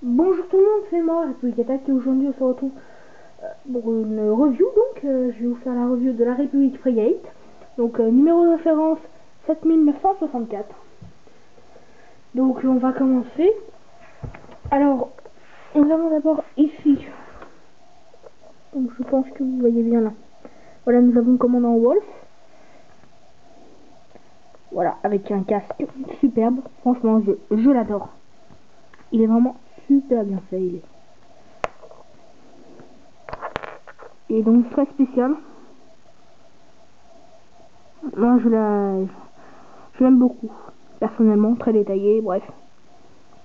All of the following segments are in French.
Bonjour tout le monde, c'est moi, République Attaque, et aujourd'hui on se retrouve pour une review. Donc je vais vous faire la review de la République Frigate. Donc numéro de référence 7964. Donc on va commencer. Alors nous avons d'abord ici, donc je pense que vous voyez bien là. Voilà, nous avons le commandant Wolf. Voilà, avec un casque superbe. Franchement, je l'adore. Il est vraiment super bien fait. Il est donc très spécial. Moi, je l'aime beaucoup. Personnellement, très détaillé, bref.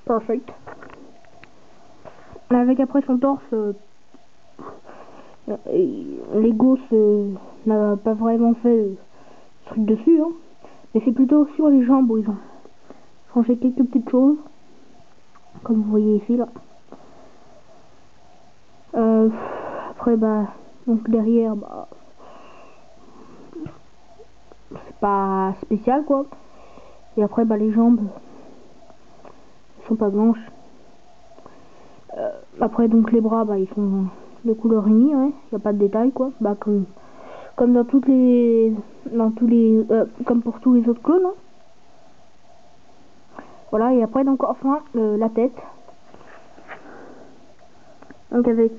Perfect. Avec après son torse, Lego n'a pas vraiment fait truc dessus, hein. Mais c'est plutôt sur les jambes où ils ont changé quelques petites choses. Comme vous voyez ici, là. Après, donc derrière, c'est pas spécial, quoi. Et après, les jambes sont pas blanches. Après, donc les bras, ils sont de couleur unie, ouais. Y a pas de détails, quoi. Comme dans tous les, comme pour tous les autres clones, hein. Voilà, et après, donc enfin, la tête. Donc avec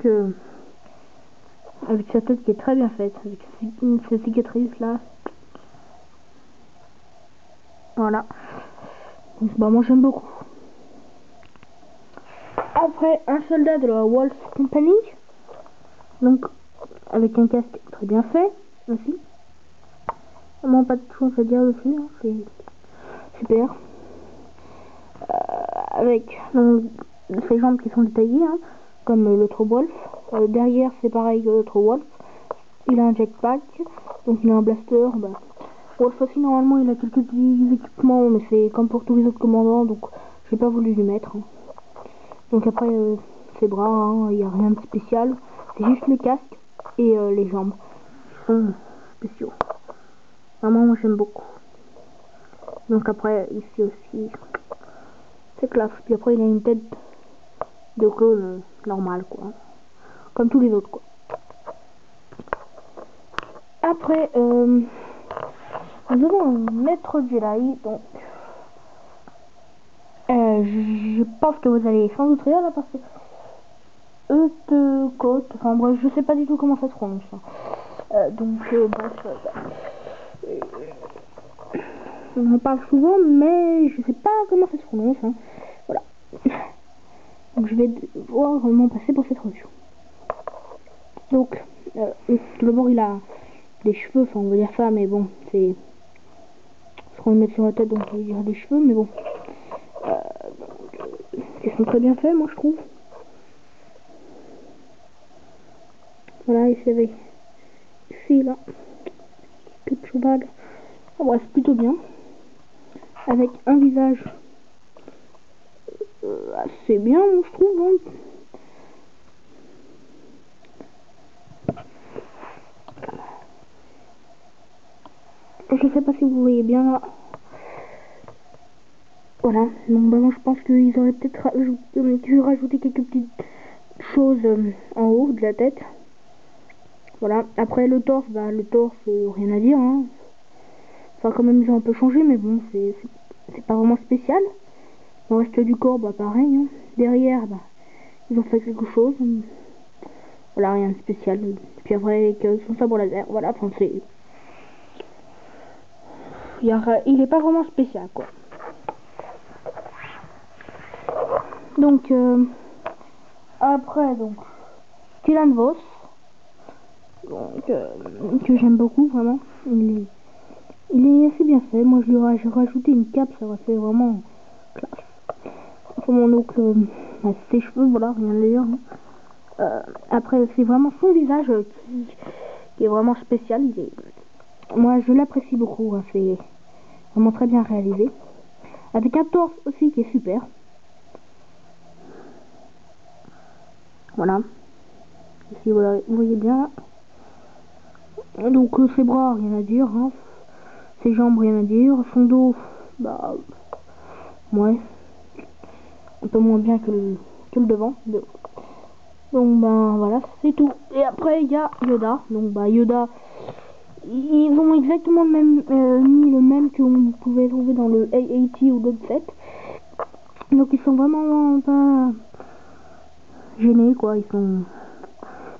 sa tête qui est très bien faite, avec ses cicatrices là. Voilà. Donc, moi j'aime beaucoup. Après, un soldat de la Wolf Company. Donc, avec un casque très bien fait aussi. Vraiment pas de choses à dire dessus, hein. C'est super. Avec ses jambes qui sont détaillées, hein, comme l'autre Wolf. Derrière, c'est pareil que l'autre Wolf. Il a un jetpack, donc il a un blaster. Wolf aussi, normalement, il a quelques petits équipements, mais c'est comme pour tous les autres commandants, donc j'ai pas voulu lui mettre, hein. Donc après, ses bras, hein, il n'y a rien de spécial. C'est juste le casque et les jambes qui sont spéciaux. Vraiment, moi j'aime beaucoup. Donc après, ici aussi, c'est classe. Puis après, il a une tête de clone normale, quoi. Comme tous les autres, quoi. Après, nous avons un maître Jedi, donc je pense que vous allez sans doute rire là parce que côte, enfin bref, je sais pas du tout comment ça se prononce, hein. On en parle souvent, mais je sais pas comment ça se prononce, hein. Voilà. Donc je vais devoir m'en passer pour cette review. Donc, tout d'abord il a des cheveux, enfin on va dire ça, mais bon, c'est ce qu'on met sur la tête, donc on va dire des cheveux, mais bon. Ils sont très bien faits, moi je trouve. Voilà, ici avec ici là, queue de cheval. Ah, bref, plutôt bien. Avec un visage assez bien, je trouve, hein. Je sais pas si vous voyez bien là. Voilà, donc moi je pense qu'ils auraient peut-être rajouté quelques petites choses en haut de la tête. Voilà, après le torse, rien à dire, hein. Enfin quand même ils ont un peu changé, mais bon, c'est pas vraiment spécial. Le reste du corps, pareil, hein. Derrière, ils ont fait quelque chose. Voilà, rien de spécial. Puis après avec son sabre laser, voilà, enfin il est pas vraiment spécial, quoi. Donc après, donc Stellan Voss, donc que j'aime beaucoup, vraiment. Il est assez bien fait. Moi j'ai rajouté une cape, ça aurait fait vraiment classe. Enfin, donc ses cheveux, voilà, rien de dire, hein. Après c'est vraiment son visage qui est vraiment spécial. Moi je l'apprécie beaucoup, hein. C'est vraiment très bien réalisé, avec un torse aussi qui est super. Voilà, ici voilà, vous voyez bien. Donc ses bras, rien à dire, hein. Ses jambes, rien à dire. Son dos, ouais, un peu moins bien tout le devant. Donc ben voilà, c'est tout. Et après il y a Yoda. Donc bah Yoda, ils ont exactement le même, mis le même qu'on pouvait trouver dans le A80 ou d'autres sets. Donc ils sont vraiment pas gênés quoi, ils sont...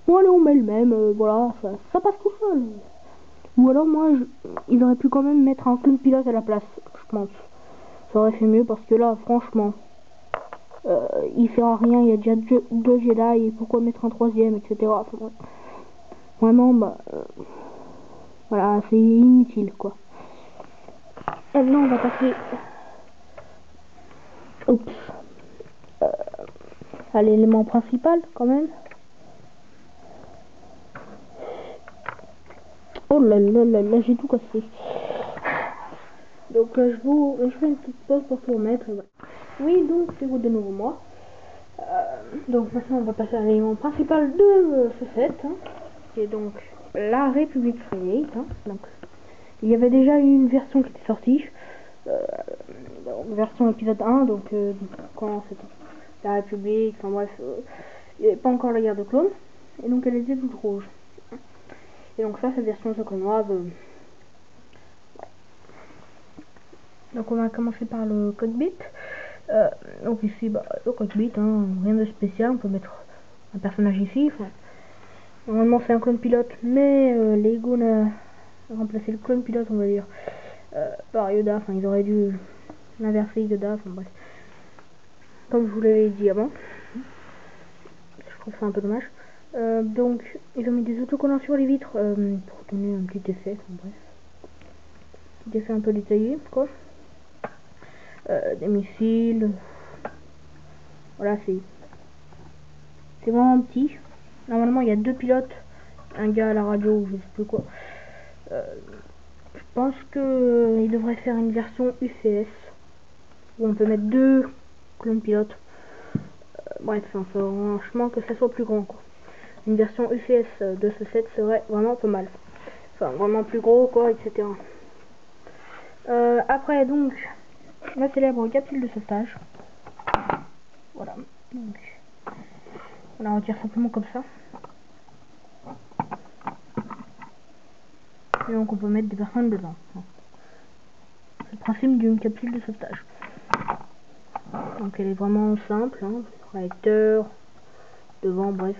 Bon allez on met le même, voilà, ça passe tout seul. Ou alors moi, ils auraient pu quand même mettre un clone pilote à la place, je pense. Ça aurait fait mieux parce que là, franchement, il sert à rien, il y a déjà deux Jedi, et pourquoi mettre un troisième, etc. Enfin, ouais. Vraiment, bah, voilà, c'est inutile, quoi. Maintenant, on va passer oups, à l'élément principal, quand même. Oh là là là là, j'ai tout cassé. Donc, je fais une petite pause pour tout remettre. Ouais. Oui, donc, c'est de nouveau moi. Donc maintenant on va passer à l'élément principal de ce set, hein, qui est donc la République Frigate. Hein. Donc il y avait déjà eu une version qui était sortie, version épisode 1, donc quand c'était la République, enfin bref, il n'y avait pas encore la guerre de clones, et donc elle était toute rouge. Et donc ça, cette version soconoise. Donc on va commencer par le cockpit. Donc ici, bah, le cockpit, hein, rien de spécial, on peut mettre un personnage ici. Enfin, normalement c'est un clone pilote, mais Lego a remplacé le clone pilote, on va dire, par Yoda. Enfin, ils auraient dû l'inverser Yoda, enfin bref. Comme je vous l'avais dit avant. Je trouve ça un peu dommage. Donc, ils ont mis des autocollants sur les vitres pour donner un petit effet, enfin bref. Petit effet un peu détaillé, quoi. Des missiles. Voilà, c'est vraiment petit. Normalement, il y a deux pilotes, un gars à la radio, je sais plus quoi. Je pense que il devrait faire une version UCS où on peut mettre deux clones pilotes. Bref, enfin, franchement que ça soit plus grand, quoi. Une version UCS de ce set serait vraiment pas mal. Enfin, vraiment plus gros, quoi, etc. Après, donc, la célèbre capsule de sauvetage. Voilà. Donc, on la retire simplement comme ça. Et donc, on peut mettre des personnes dedans. C'est le principe d'une capsule de sauvetage. Donc, elle est vraiment simple, hein. Réacteur, devant, bref.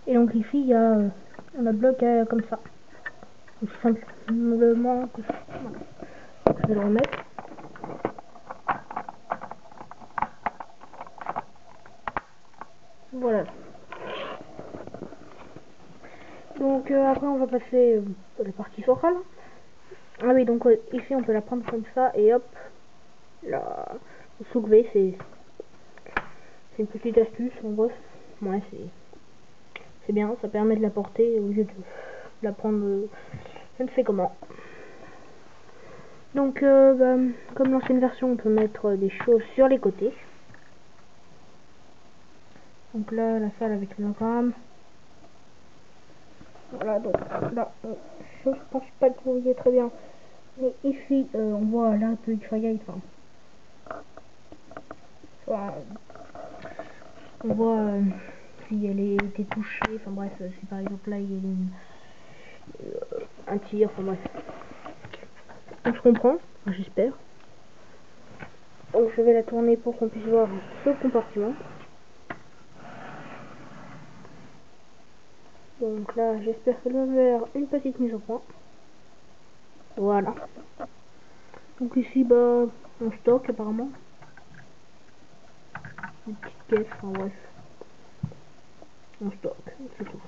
Et donc, ici, il y a un autre bloc comme ça. Donc, simplement, voilà. Je vais le remettre. Voilà. Donc après on va passer à la partie centrale. Ah oui, donc ici on peut la prendre comme ça et hop, la soulever, c'est une petite astuce en bref. Ouais, c'est bien, ça permet de la porter au lieu de la prendre je ne sais comment. Donc bah, comme l'ancienne version on peut mettre des choses sur les côtés. Donc là la salle avec l'hologramme. Voilà, donc là je pense pas que vous voyez très bien. Mais ici, on voit là un peu de Frigate. Enfin, on voit si elle a été touchée. Enfin bref, si par exemple là il y a un tir. Enfin bref, on se comprend, enfin, j'espère. Donc je vais la tourner pour qu'on puisse voir ce compartiment. Donc là, j'espère que l'on va faire une petite mise au point. Voilà. Donc ici, bah, on stocke apparemment. Une petite caisse, enfin bref. On stocke, c'est tout.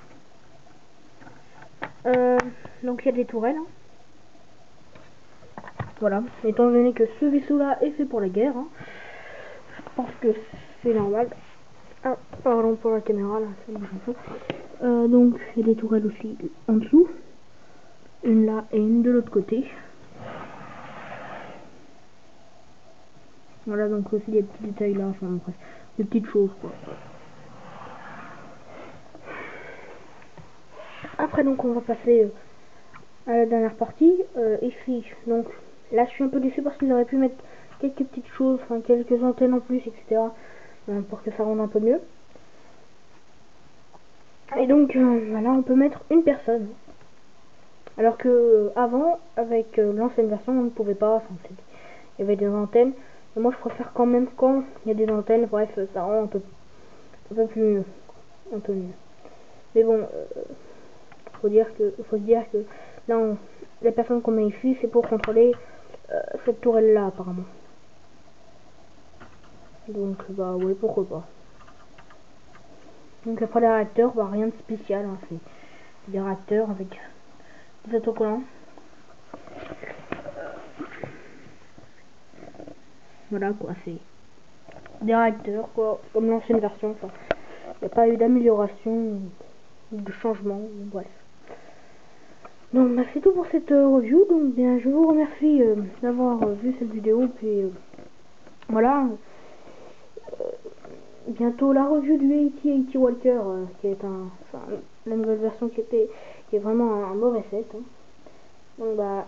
Donc il y a des tourelles. Hein. Voilà, étant donné que ce vaisseau là est fait pour la guerre, hein, je pense que c'est normal. Ah, pardon pour la caméra là, ça bouge un peu. Donc il y a des tourelles aussi en dessous. Une là et une de l'autre côté. Voilà, donc aussi des petits détails là, enfin bref, des petites choses quoi. Après donc on va passer à la dernière partie. Ici, donc là je suis un peu déçu parce qu'ils auraient pu mettre quelques petites choses, enfin quelques antennes en plus, etc. Pour que ça rende un peu mieux. Et donc là on peut mettre une personne. Alors que avant, avec l'ancienne version, on ne pouvait pas. Enfin, il y avait des antennes. Et moi je préfère quand même quand il y a des antennes. Bref, ça rend un peu plus mieux. Un peu mieux. Mais bon, faut se dire que là, la personne qu'on met ici, c'est pour contrôler cette tourelle là apparemment. Donc bah ouais, pourquoi pas. Donc après les réacteurs, bah rien de spécial, hein, c'est des réacteurs avec des autocollants. Voilà quoi, c'est des réacteurs quoi, comme l'ancienne version. Il n'y a pas eu d'amélioration, de changement, bref. Donc bah, c'est tout pour cette review. Donc bien je vous remercie d'avoir vu cette vidéo. Puis voilà. Bientôt la review du AT Walker qui est la nouvelle version qui est vraiment un mauvais set. Hein. Donc bah